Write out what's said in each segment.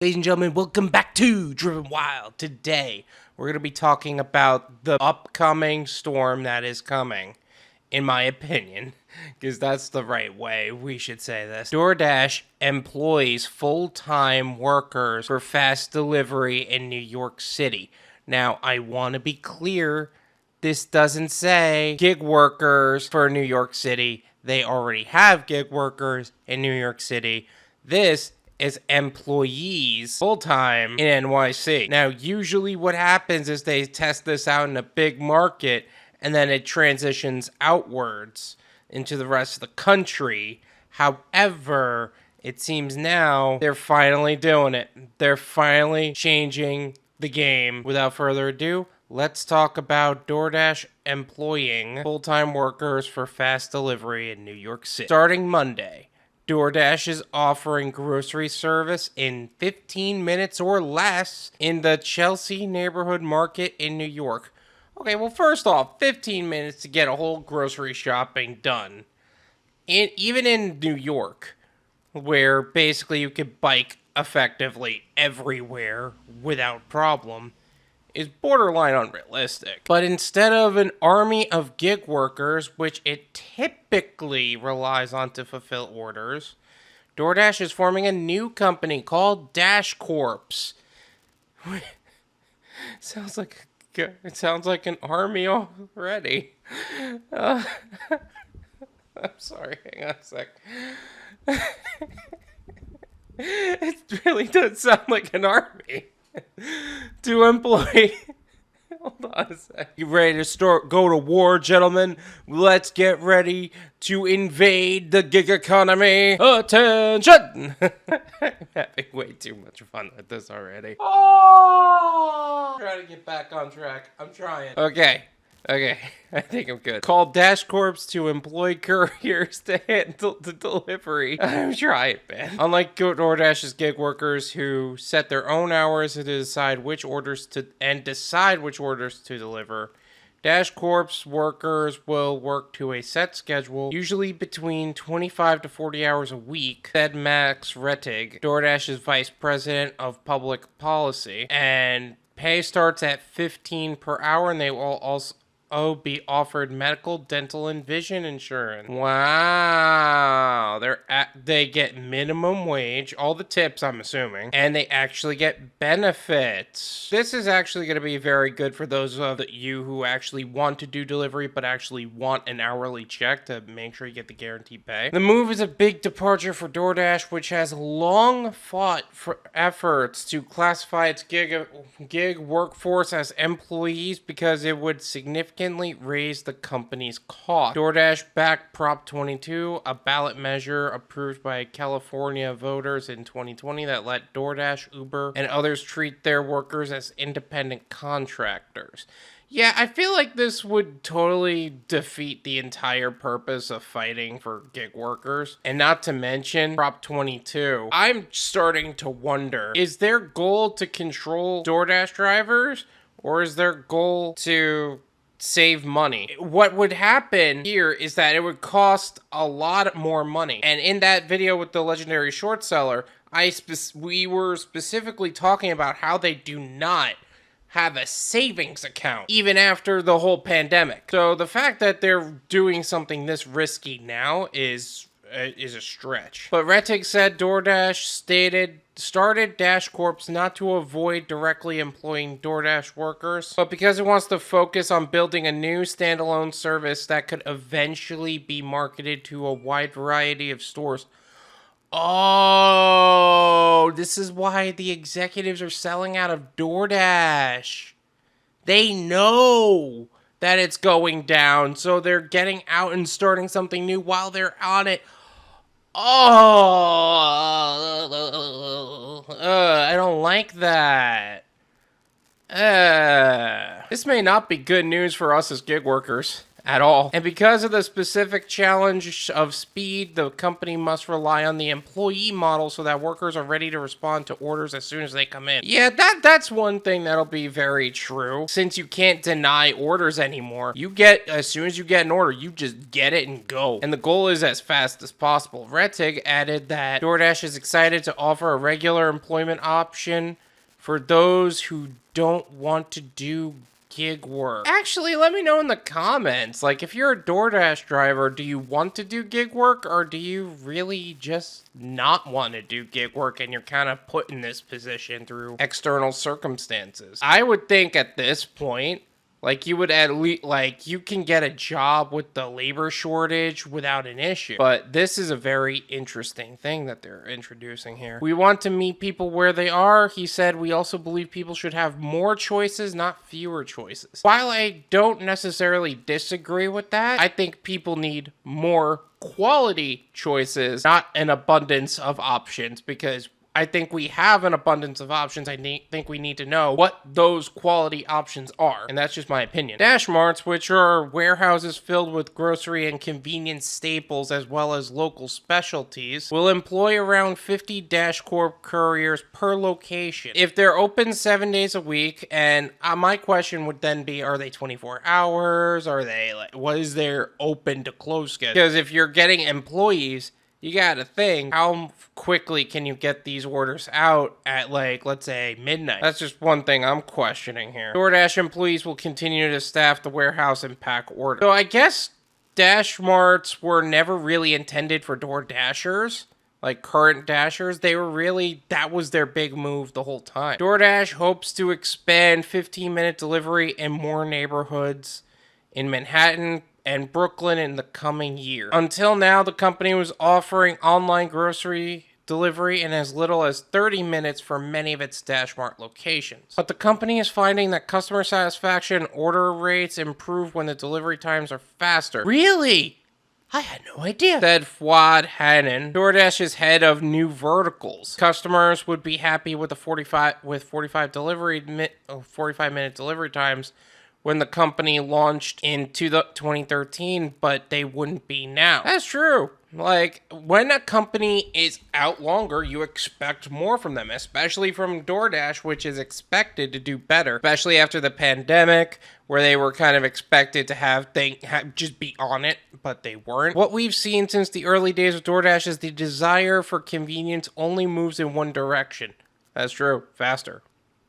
Ladies and gentlemen, welcome back to Driven Wild. Today, we're going to be talking about the upcoming storm that is coming, in my opinion, because that's the right way we should say this. Doordash employs full-time workers for fast delivery in New York City. Now, I want to be clear, this doesn't say gig workers for New York City. They already have gig workers in New York City. This is employees full-time in NYC. Now, usually what happens is they test this out in a big market and then it transitions outwards into the rest of the country. However, it seems now they're finally doing it. They're finally changing the game. Without further ado, let's talk about DoorDash employing full-time workers for fast delivery in New York City. Starting Monday, DoorDash is offering grocery service in 15 minutes or less in the Chelsea neighborhood market in New York. Okay, well, first off, 15 minutes to get a whole grocery shopping done. Even in New York, where basically you could bike effectively everywhere without problem, is borderline unrealistic. But instead of an army of gig workers, which it typically relies on to fulfill orders, DoorDash is forming a new company called DashCorps. It sounds like an army already. I'm sorry, hang on a sec. It really does sound like an army. To employ. Hold on a sec. You ready to go to war, gentlemen? Let's get ready to invade the gig economy. Attention! I'm having way too much fun with this already. Oh! Trying to get back on track. I'm trying. Okay, I think I'm good. Call DashCorps to employ couriers to handle the delivery. I'm trying, man. Unlike DoorDash's gig workers who set their own hours to decide which orders to deliver, DashCorps workers will work to a set schedule, usually between 25 to 40 hours a week, said Max Rettig, DoorDash's vice president of public policy. And pay starts at $15 per hour, and they will also be offered medical, dental, and vision insurance. Wow. They get minimum wage, all the tips, I'm assuming, and they actually get benefits. This is actually going to be very good for those of you who actually want to do delivery but actually want an hourly check to make sure you get the guaranteed pay. The move is a big departure for DoorDash, which has long fought for efforts to classify its gig workforce as employees because it would significantly raise the company's cost. DoorDash backed Prop 22, a ballot measure approved by California voters in 2020 that let DoorDash, Uber, and others treat their workers as independent contractors. Yeah, I feel like this would totally defeat the entire purpose of fighting for gig workers. And not to mention Prop 22. I'm starting to wonder, is their goal to control DoorDash drivers, or is their goal to save money? What would happen here is that it would cost a lot more money. And in that video with the legendary short seller, we were specifically talking about how they do not have a savings account, even after the whole pandemic. So the fact that they're doing something this risky now is a stretch. But Rettig said DoorDash started DashCorps not to avoid directly employing DoorDash workers, but because it wants to focus on building a new standalone service that could eventually be marketed to a wide variety of stores. Oh, this is why the executives are selling out of DoorDash. They know that it's going down, so they're getting out and starting something new while they're on it. Oh, I don't like that. This may not be good news for us as gig workers. at all. And because of the specific challenge of speed, the company must rely on the employee model so that workers are ready to respond to orders as soon as they come in. Yeah, that's one thing that'll be very true. Since you can't deny orders anymore, as soon as you get an order, you just get it and go. And the goal is as fast as possible. Rettig added that DoorDash is excited to offer a regular employment option for those who don't want to do gig work. Actually, let me know in the comments. Like, if you're a DoorDash driver, do you want to do gig work, or do you really just not want to do gig work and you're kind of put in this position through external circumstances? I would think at this point, like, you would at least, like, you can get a job with the labor shortage without an issue. But this is a very interesting thing that they're introducing here. We want to meet people where they are. He said, we also believe people should have more choices, not fewer choices. While I don't necessarily disagree with that, I think people need more quality choices, not an abundance of options, because I think we have an abundance of options. I think we need to know what those quality options are. And that's just my opinion. DashMarts, which are warehouses filled with grocery and convenience staples as well as local specialties, will employ around 50 DashCorps couriers per location. If they're open 7 days a week, and my question would then be, are they 24 hours? Are they like, what is their open to close schedule? Because if you're getting employees, you gotta think, how quickly can you get these orders out at, like, let's say midnight? That's just one thing I'm questioning here. DoorDash employees will continue to staff the warehouse and pack orders. So I guess DashMarts were never really intended for DoorDashers, like current Dashers. They were really, that was their big move the whole time. DoorDash hopes to expand 15-minute delivery in more neighborhoods in Manhattan and Brooklyn in the coming year. Until now, the company was offering online grocery delivery in as little as 30 minutes for many of its DashMart locations. But the company is finding that customer satisfaction and order rates improve when the delivery times are faster. Really? I had no idea. Said Fouad Hannon, DoorDash's head of new verticals. Customers would be happy with 45 minute delivery times when the company launched in 2013, but they wouldn't be now. That's true. Like, when a company is out longer, you expect more from them, especially from DoorDash, which is expected to do better, especially after the pandemic, where they were kind of expected to just be on it, but they weren't. What we've seen since the early days of DoorDash is the desire for convenience only moves in one direction. That's true. Faster.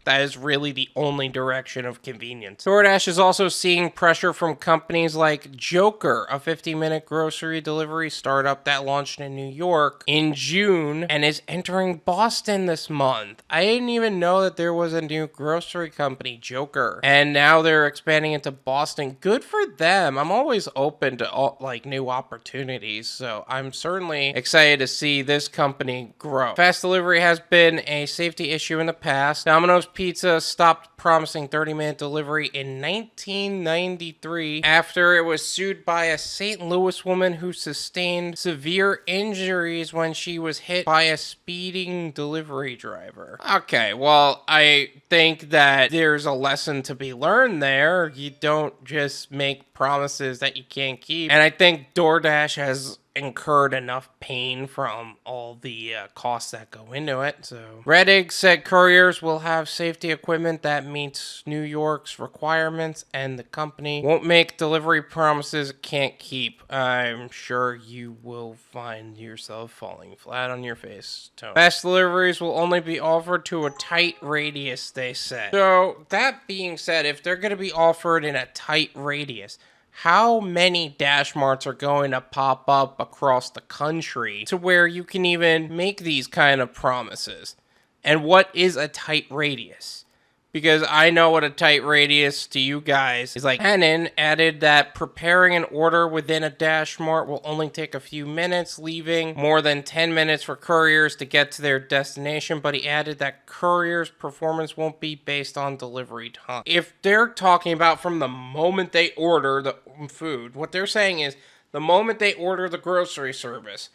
That is really the only direction of convenience. DoorDash is also seeing pressure from companies like Joker, a 50-minute grocery delivery startup that launched in New York in June and is entering Boston this month. I didn't even know that there was a new grocery company, Joker. And now they're expanding into Boston. Good for them. I'm always open to new opportunities, so I'm certainly excited to see this company grow. Fast delivery has been a safety issue in the past. Domino's Pizza stopped promising 30-minute delivery in 1993 after it was sued by a St. Louis woman who sustained severe injuries when she was hit by a speeding delivery driver. Okay, well, I think that there's a lesson to be learned there. You don't just make promises that you can't keep. And I think DoorDash has incurred enough pain from all the costs that go into it. So Rettig said couriers will have safety equipment that meets New York's requirements, and the company won't make delivery promises it can't keep. I'm sure you will find yourself falling flat on your face, Tony. Fast deliveries will only be offered to a tight radius, they said. So that being said, if they're going to be offered in a tight radius, how many DashMarts are going to pop up across the country to where you can even make these kind of promises? And what is a tight radius? Because I know what a tight radius to you guys is like. Hannon added that preparing an order within a DashMart will only take a few minutes, leaving more than 10 minutes for couriers to get to their destination, but he added that couriers' performance won't be based on delivery time. If they're talking about from the moment they order the food, what they're saying is the moment they order the grocery service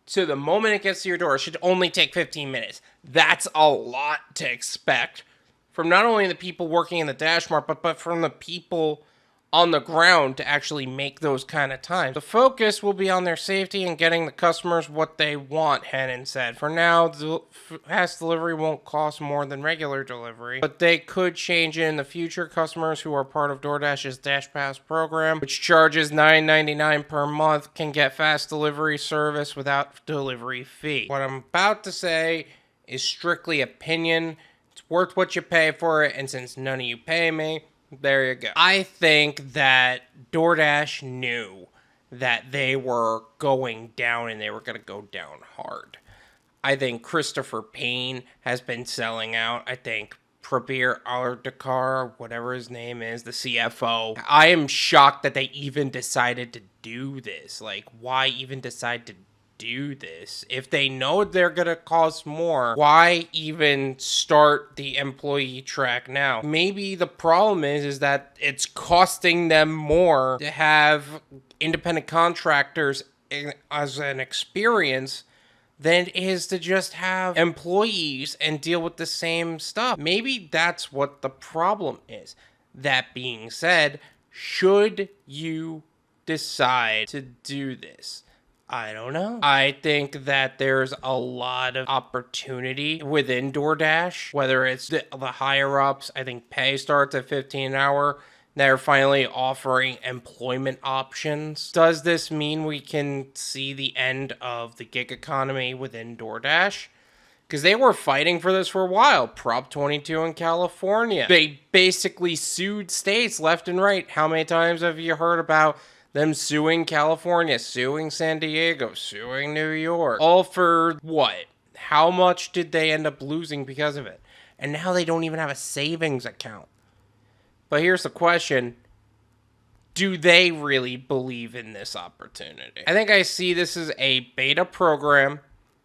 to the moment it gets to your door, it should only take 15 minutes. That's a lot to expect from not only the people working in the DashMart, but from the people on the ground to actually make those kind of times. The focus will be on their safety and getting the customers what they want, Hennon said. For now, fast delivery won't cost more than regular delivery, but they could change it in the future. Customers who are part of DoorDash's Dash Pass program, which charges $9.99 per month, can get fast delivery service without delivery fee. What I'm about to say is strictly opinion. It's worth what you pay for it, and since none of you pay me, there you go. I think that DoorDash knew that they were going down and they were going to go down hard. I think Christopher Payne has been selling out. I think Prabir Ardekar, whatever his name is, the CFO. I am shocked that they even decided to do this. Like, why even decide to do this? If they know they're gonna cost more, why even start the employee track now? Maybe the problem is that it's costing them more to have independent contractors as an experience than it is to just have employees and deal with the same stuff. Maybe that's what the problem is. That being said, should you decide to do this? I don't know. I think that there's a lot of opportunity within DoorDash, whether it's the higher ups. I think pay starts at $15 an hour. They're finally offering employment options. Does this mean we can see the end of the gig economy within DoorDash? Because they were fighting for this for a while. Prop 22 in California. They basically sued states left and right. How many times have you heard about them suing California, suing San Diego, suing New York? All for what? How much did they end up losing because of it? And now they don't even have a savings account. But here's the question. Do they really believe in this opportunity? I think I see this as a beta program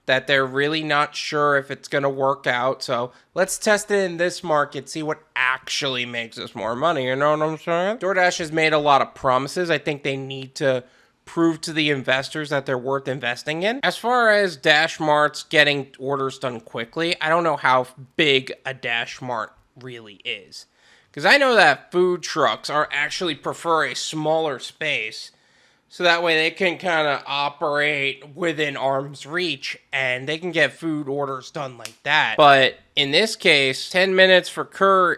that they're really not sure if it's going to work out. So let's test it in this market, see what actually makes us more money. You know what I'm saying? DoorDash has made a lot of promises. I think they need to prove to the investors that they're worth investing in. As far as Dash Marts getting orders done quickly, I don't know how big a Dash Mart really is. Because I know that food trucks are actually prefer a smaller space, so that way they can kind of operate within arm's reach and they can get food orders done like that. But in this case, 10 minutes for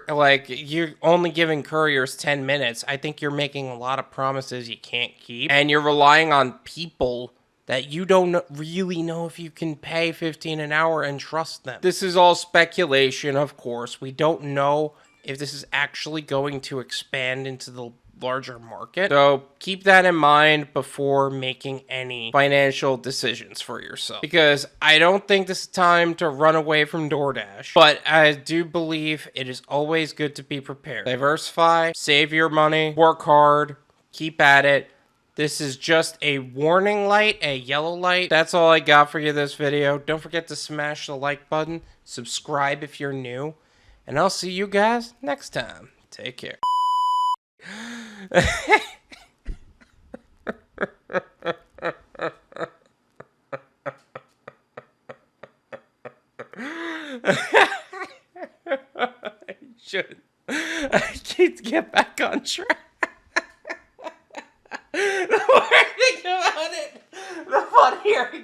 like you're only giving couriers 10 minutes. I think you're making a lot of promises you can't keep. And you're relying on people that you don't really know if you can pay $15 an hour and trust them. This is all speculation, of course. We don't know if this is actually going to expand into the larger market. So keep that in mind before making any financial decisions for yourself. Because I don't think this is time to run away from DoorDash. But I do believe it is always good to be prepared. Diversify, save your money, work hard, keep at it. This is just a warning light, a yellow light. That's all I got for you this video. Don't forget to smash the like button, subscribe if you're new, and I'll see you guys next time. Take care. I need to get back on track. The more I think about it, the funnier